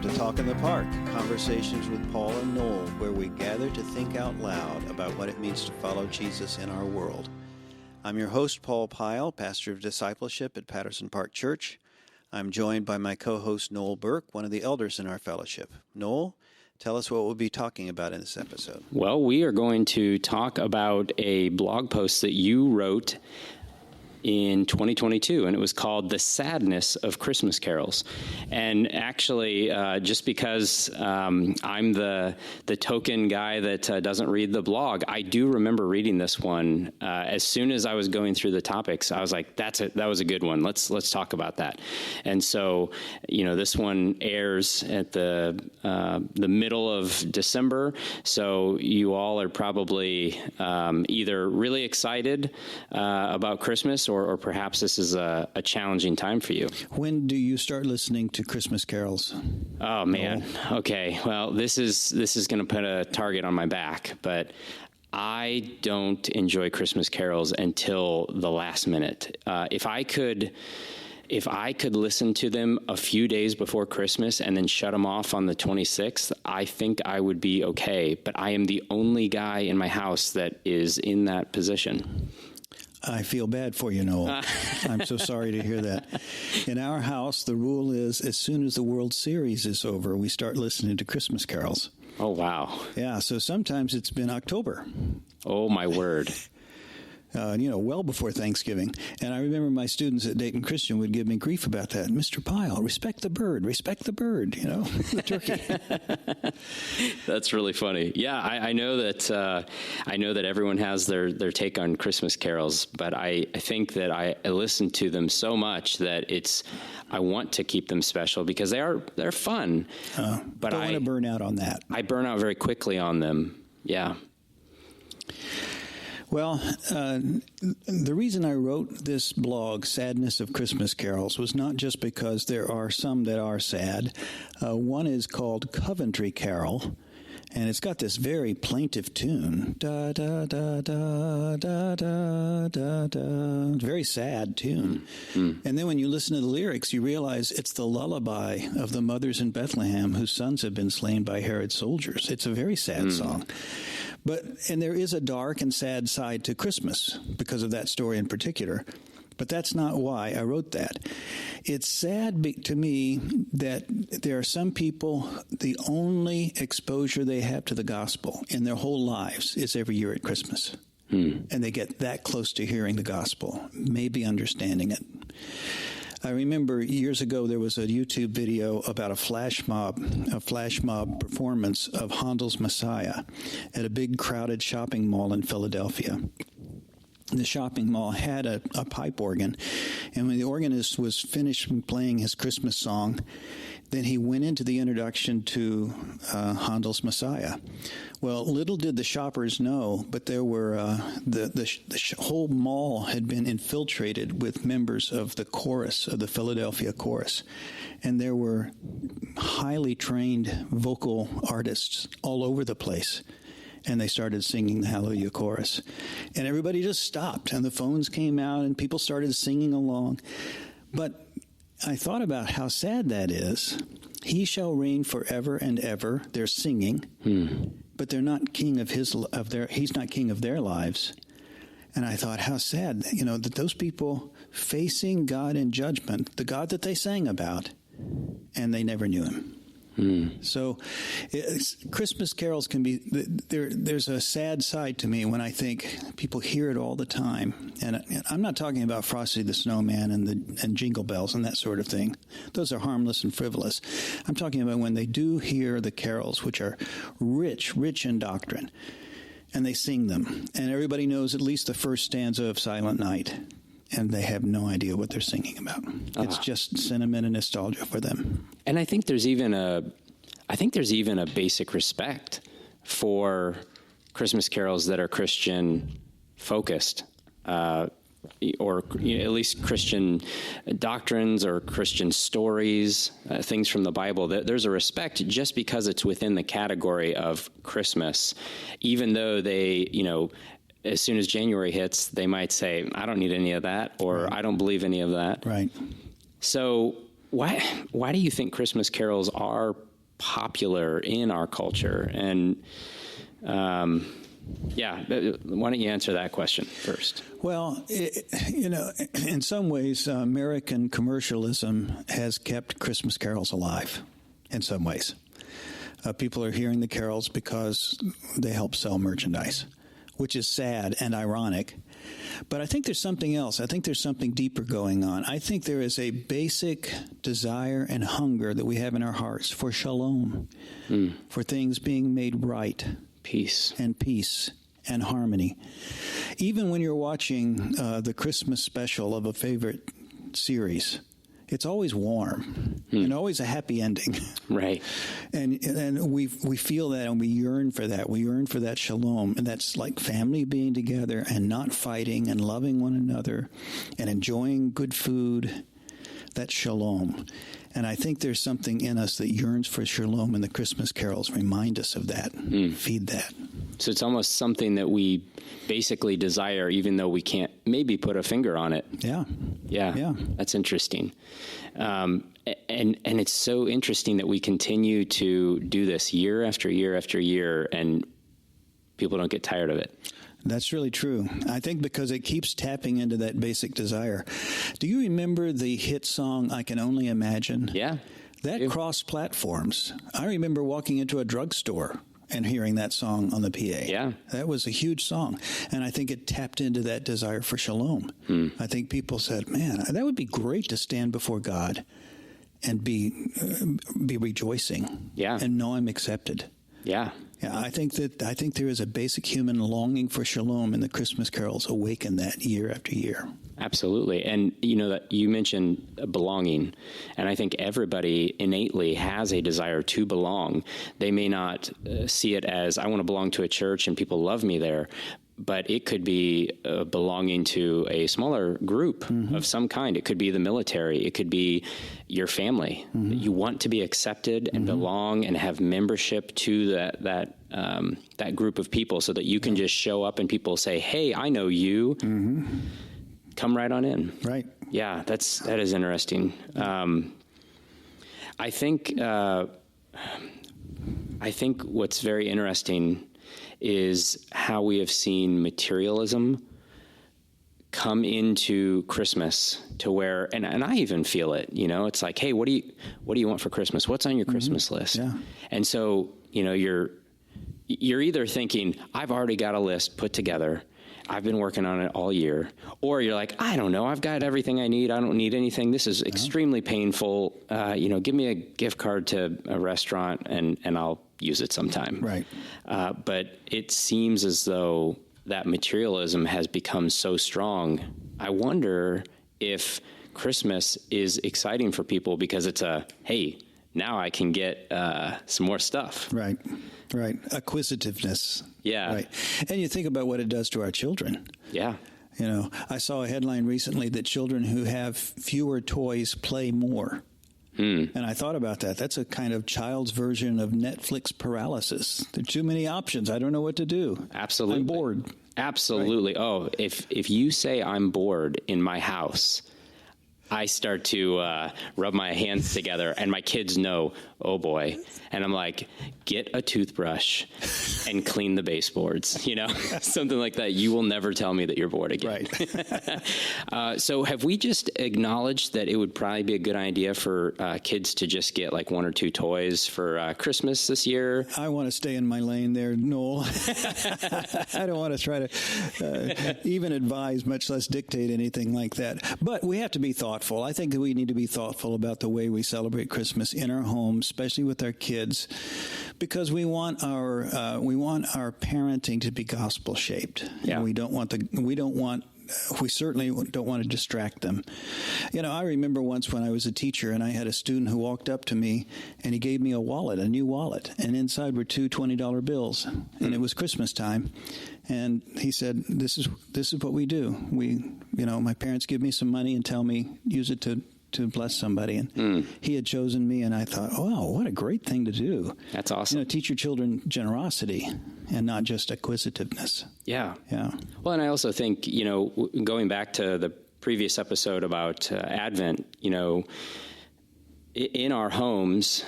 Welcome to Talk in the Park, conversations with Paul and Noel, where we gather to think out loud about what it means to follow Jesus in our world. I'm your host, Paul Pyle, pastor of discipleship at Patterson Park Church. I'm joined by my co-host, Noel Burke, one of the elders in our fellowship. Noel, tell us what we'll be talking about in this episode. Well, we are going to talk about a blog post that you wrote in 2022, and it was called The Sadness of Christmas Carols. And actually, just because I'm the token guy that doesn't read the blog, I do remember reading this one. As soon as I was going through the topics, I was like, that's it. That was a good one. Let's talk about that. And so, this one airs at the middle of December. So you all are probably either really excited about Christmas, or perhaps this is a challenging time for you. When do you start listening to Christmas carols? Oh, man. Okay. Well, this is going to put a target on my back, but I don't enjoy Christmas carols until the last minute. If I could listen to them a few days before Christmas and then shut them off on the 26th, I think I would be okay. But I am the only guy in my house that is in that position. I feel bad for you, Noel. I'm so sorry to hear that. In our house, the rule is as soon as the World Series is over, we start listening to Christmas carols. Oh, wow. Yeah, so sometimes it's been October. Oh, my word. Well before Thanksgiving. And I remember my students at Dayton Christian would give me grief about that. Mr. Pyle, respect the bird, the turkey. That's really funny. Yeah, I know that everyone has their take on Christmas carols, but I think that I listen to them so much that I want to keep them special because they're fun. But I want to burn out on that. I burn out very quickly on them. Yeah. Well, the reason I wrote this blog, Sadness of Christmas Carols, was not just because there are some that are sad. One is called Coventry Carol, and it's got this very plaintive tune. Da, da, da, da, da, da, da, da. Very sad tune. Mm-hmm. And then when you listen to the lyrics, you realize it's the lullaby of the mothers in Bethlehem whose sons have been slain by Herod's soldiers. It's a very sad song. And there is a dark and sad side to Christmas because of that story in particular. But that's not why I wrote that. It's sad to me that there are some people, the only exposure they have to the gospel in their whole lives is every year at Christmas. And they get that close to hearing the gospel, maybe understanding it. I remember years ago there was a YouTube video about a flash mob performance of Handel's Messiah at a big crowded shopping mall in Philadelphia. The shopping mall had a pipe organ, and when the organist was finished playing his Christmas song, then he went into the introduction to Handel's Messiah. Well, little did the shoppers know, but there were the whole mall had been infiltrated with members of the chorus, of the Philadelphia chorus. And there were highly trained vocal artists all over the place. And they started singing the Hallelujah chorus. And everybody just stopped, and the phones came out, and people started singing along. But I thought about how sad that is. He shall reign forever and ever. They're singing, but they're not king he's not king of their lives. And I thought, how sad, that those people facing God in judgment, the God that they sang about, and they never knew him. So Christmas carols can be, there's a sad side to me when I think people hear it all the time. And I'm not talking about Frosty the Snowman and Jingle Bells and that sort of thing. Those are harmless and frivolous. I'm talking about when they do hear the carols, which are rich in doctrine, and they sing them. And everybody knows at least the first stanza of Silent Night. And they have no idea what they're singing about. It's just sentiment and nostalgia for them. And I think there's even a basic respect for Christmas carols that are Christian focused, or at least Christian doctrines or Christian stories, things from the Bible. There's a respect just because it's within the category of Christmas, even though they, as soon as January hits, they might say, I don't need any of that, or right. I don't believe any of that. Right. So why do you think Christmas carols are popular in our culture. And why don't you answer that question first? Well, in some ways, American commercialism has kept Christmas carols alive in some ways. People are hearing the carols because they help sell merchandise, which is sad and ironic. But I think there's something else. I think there's something deeper going on. I think there is a basic desire and hunger that we have in our hearts for shalom, for things being made right. Peace and harmony. Even when you're watching the Christmas special of a favorite series, it's always warm and always a happy ending. Right. And we feel that, and we yearn for that. We yearn for that shalom. And that's like family being together and not fighting and loving one another and enjoying good food. That's shalom. And I think there's something in us that yearns for shalom, and the Christmas carols remind us of that, feed that. So it's almost something that we basically desire, even though we can't maybe put a finger on it. Yeah. That's interesting. And it's so interesting that we continue to do this year after year after year, and people don't get tired of it. That's really true. I think because it keeps tapping into that basic desire. Do you remember the hit song, I Can Only Imagine? Yeah. That crossed platforms. I remember walking into a drugstore and hearing that song on the PA. Yeah. That was a huge song. And I think it tapped into that desire for shalom. I think people said, man, that would be great to stand before God and be rejoicing. Yeah. And know I'm accepted. Yeah. Yeah, I think there is a basic human longing for shalom, and the Christmas carols awaken that year after year. Absolutely. And that you mentioned belonging, and I think everybody innately has a desire to belong. They may not see it as, I want to belong to a church and people love me there, but it could be belonging to a smaller group of some kind. It could be the military. It could be your family. You want to be accepted and belong and have membership to that group of people, so that you can just show up and people say, hey, I know you. Come right on in. Right. Yeah, that is interesting. I think what's very interesting is how we have seen materialism come into Christmas, to where, and I even feel it, it's like, hey, what do you want for Christmas? What's on your Christmas list? Yeah. And so, you're either thinking, I've already got a list put together, I've been working on it all year, or you're like, I don't know, I've got everything I need, I don't need anything, this is extremely painful, give me a gift card to a restaurant and I'll use it sometime. Right. But it seems as though that materialism has become so strong. I wonder if Christmas is exciting for people because it's hey, now I can get some more stuff. Right. Acquisitiveness. Yeah. Right. And you think about what it does to our children. Yeah. I saw a headline recently that children who have fewer toys play more. And I thought about that. That's a kind of child's version of Netflix paralysis. There are too many options. I don't know what to do. Absolutely. I'm bored. Absolutely. Right. Oh, if you say I'm bored in my house, I start to rub my hands together, and my kids know, oh boy. And I'm like, get a toothbrush and clean the baseboards, something like that. You will never tell me that you're bored again. Right. So have we just acknowledged that it would probably be a good idea for kids to just get like one or two toys for Christmas this year? I want to stay in my lane there, Noel. I don't want to try to even advise, much less dictate anything like that. But we have to be thoughtful. I think that we need to be thoughtful about the way we celebrate Christmas in our homes, especially with our kids, because we want our parenting to be gospel shaped. Yeah. We certainly don't want to distract them. I remember once when I was a teacher and I had a student who walked up to me and he gave me a new wallet, and inside were two $20 bills, and it was Christmas time. And he said, this is what we do. My parents give me some money and tell me, use it to bless somebody. And he had chosen me, and I thought, wow, what a great thing to do. That's awesome. Teach your children generosity and not just acquisitiveness. Yeah. Yeah. Well, and I also think, going back to the previous episode about Advent, in our homes,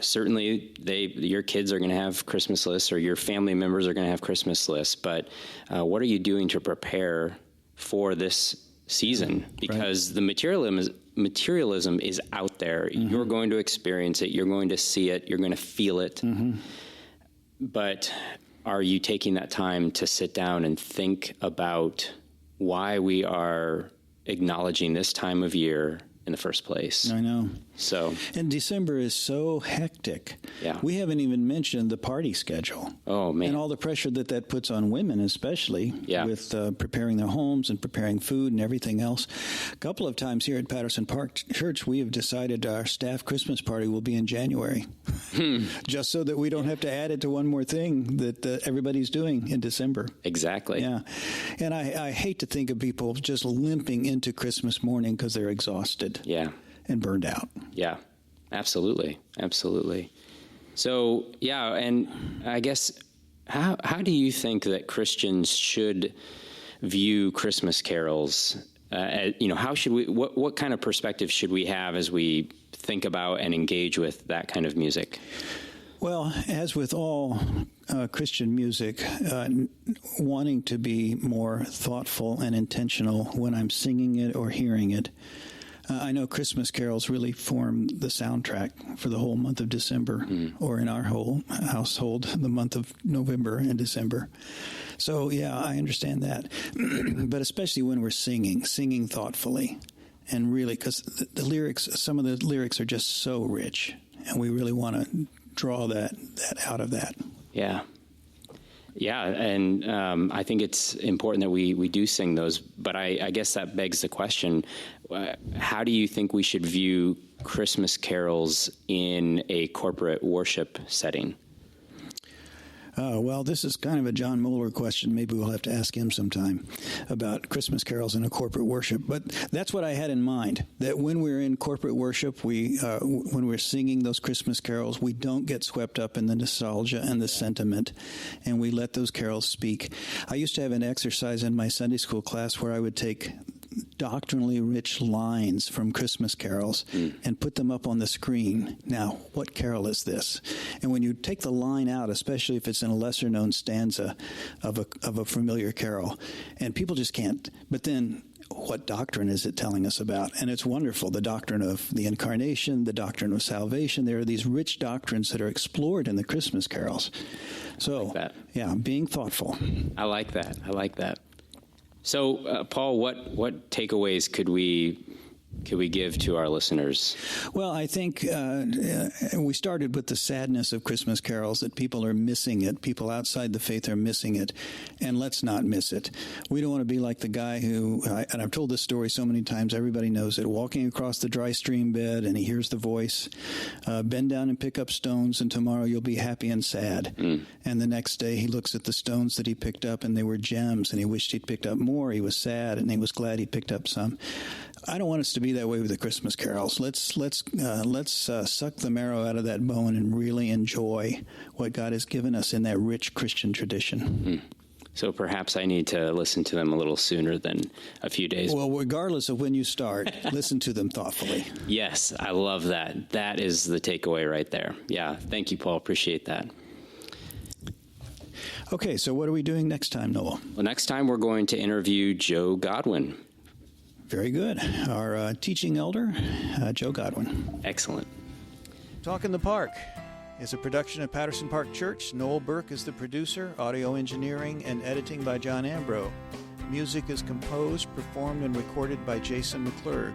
certainly your kids are going to have Christmas lists, or your family members are going to have Christmas lists. But what are you doing to prepare for this season? Because the materialism is out there. You're going to experience it. You're going to see it. You're going to feel it. But are you taking that time to sit down and think about why we are acknowledging this time of year in the first place? I know. So, and December is so hectic. Yeah. We haven't even mentioned the party schedule. Oh, man. And all the pressure that puts on women, especially with preparing their homes and preparing food and everything else. A couple of times here at Patterson Park Church, we have decided our staff Christmas party will be in January, just so that we don't have to add it to one more thing that everybody's doing in December. Exactly. Yeah. And I hate to think of people just limping into Christmas morning because they're exhausted. Yeah. And burned out. Yeah, absolutely. Absolutely. So, yeah, and I guess, how do you think that Christians should view Christmas carols? How should we, what kind of perspective should we have as we think about and engage with that kind of music? Well, as with all Christian music, wanting to be more thoughtful and intentional when I'm singing it or hearing it. I know Christmas carols really form the soundtrack for the whole month of December, or in our whole household, the month of November and December. So, yeah, I understand that. But especially when we're singing thoughtfully, and really, because the lyrics, some of the lyrics are just so rich, and we really want to draw that out of that. Yeah. Yeah, and I think it's important that we do sing those, but I guess that begs the question, how do you think we should view Christmas carols in a corporate worship setting? Well, this is kind of a John Moeller question. Maybe we'll have to ask him sometime about Christmas carols in a corporate worship. But that's what I had in mind, that when we're in corporate worship, when we're singing those Christmas carols, we don't get swept up in the nostalgia and the sentiment, and we let those carols speak. I used to have an exercise in my Sunday school class where I would take doctrinally rich lines from Christmas carols and put them up on the screen. Now, what carol is this? And when you take the line out, especially if it's in a lesser-known stanza of a familiar carol, and people just can't, but then what doctrine is it telling us about? And it's wonderful, the doctrine of the incarnation, the doctrine of salvation. There are these rich doctrines that are explored in the Christmas carols. So, like that. Yeah, being thoughtful. I like that. So, Paul, what takeaways could we give to our listeners? Well, I think we started with the sadness of Christmas carols, that people are missing it. People outside the faith are missing it, and let's not miss it. We don't want to be like the guy who, and I've told this story so many times, everybody knows it, walking across the dry stream bed, and he hears the voice, bend down and pick up stones, and tomorrow you'll be happy and sad. And the next day he looks at the stones that he picked up, and they were gems, and he wished he'd picked up more. He was sad, and he was glad he picked up some. I don't want us to be that way with the Christmas carols. Let's suck the marrow out of that bone and really enjoy what God has given us in that rich Christian tradition. So perhaps I need to listen to them a little sooner than a few days. Well, regardless of when you start, listen to them thoughtfully. Yes, I love that. That is the takeaway right there. Yeah, thank you, Paul. Appreciate that. Okay, so what are we doing next time, Noel? Well, next time we're going to interview Joe Godwin. Very good. Our teaching elder, Joe Godwin. Excellent. Talk in the Park is a production of Patterson Park Church. Noel Burke is the producer, audio engineering and editing by John Ambrose. Music is composed, performed, and recorded by Jason McClurg.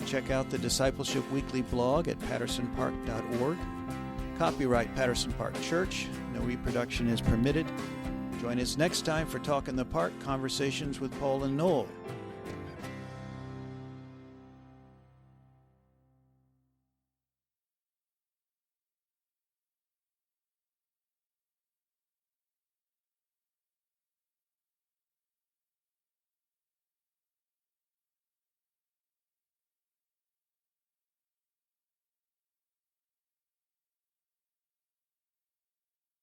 Check out the Discipleship Weekly blog at pattersonpark.org. Copyright Patterson Park Church. No reproduction is permitted. Join us next time for Talk in the Park, Conversations with Paul and Noel.